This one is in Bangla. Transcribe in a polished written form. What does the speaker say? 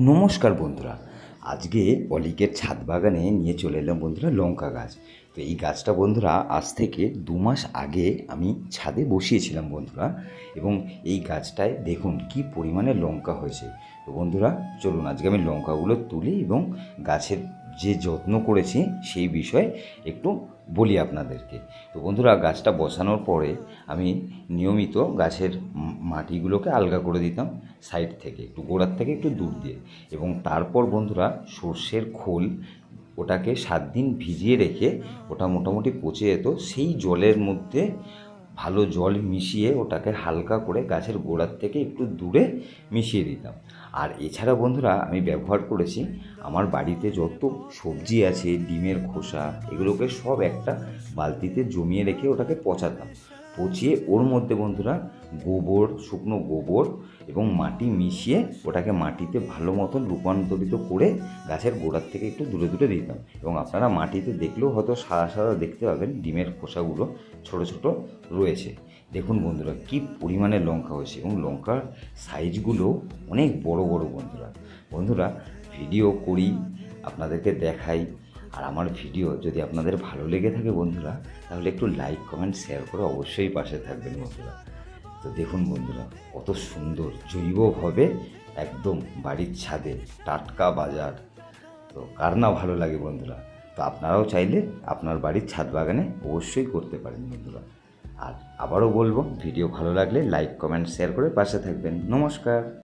নমস্কার বন্ধুরা। আজকে অলিকের ছাদ বাগানে নিয়ে চলে এলাম বন্ধুরা লঙ্কা গাছ। তো এই গাছটা বন্ধুরা আজ থেকে 2 মাস আগে আমি ছাদে বসিয়েছিলাম বন্ধুরা, এবং এই গাছটায় দেখুন কি পরিমাণে লঙ্কা হয়েছে। তো বন্ধুরা চলুন আজকে আমি লঙ্কাগুলো তুলি এবং গাছের যে যত্ন করেছি সেই বিষয়ে একটু বলি আপনাদেরকে। তো বন্ধুরা গাছটা বসানোর পরে আমি নিয়মিত গাছের মাটিগুলোকে আলগা করে দিতাম সাইড থেকে, একটু গোড়ার থেকে একটু দূর দিয়ে, এবং তারপর বন্ধুরা সর্ষের খোল ওটাকে 7 দিন ভিজিয়ে রেখে ওটা মোটামুটি পচে যেত, সেই জলের মধ্যে ভালো জল মিশিয়ে ওটাকে হালকা করে গাছের গোড়ার থেকে একটু দূরে মিশিয়ে দিতাম। আর এছাড়া বন্ধুরা আমি ব্যবহার করেছি আমার বাড়িতে যত সবজি আছে, ডিমের খোসা, এগুলোকে সব একটা বালতিতে জমিয়ে রেখে ওটাকে পচাতাম। পচিয়ে ওর মধ্যে বন্ধুরা গোবর, শুকনো গোবর এবং মাটি মিশিয়ে ওটাকে মাটিতে ভালো মতন রূপান্তরিত করে গাছের গোড়ার থেকে একটু দূরে দূরে দিতাম। এবং আপনারা মাটিতে দেখলেও হয়তো সাদা সাদা দেখতে পাবেন, ডিমের খোসাগুলো ছোট ছোট রয়েছে। দেখুন বন্ধুরা কী পরিমাণে লঙ্কা হয়েছে, এবং লঙ্কার সাইজগুলো অনেক বড় বড় বন্ধুরা। বন্ধুরা ভিডিও করি, আপনাদেরকে দেখাই, আর আমার ভিডিও যদি আপনাদের ভালো লেগে থাকে বন্ধুরা, তাহলে একটু লাইক, কমেন্ট, শেয়ার করে অবশ্যই পাশে থাকবেন বন্ধুরা। তো দেখুন বন্ধুরা কত সুন্দর জৈবভাবে একদম বাড়ির ছাদে টাটকা বাজার। তো কার না ভালো লাগে বন্ধুরা? তো আপনারাও চাইলে আপনার বাড়ির ছাদ বাগানে অবশ্যই করতে পারেন বন্ধুরা। আর আবারও বলবো, ভিডিও ভালো লাগলে লাইক, কমেন্ট, শেয়ার করে পাশে থাকবেন। নমস্কার।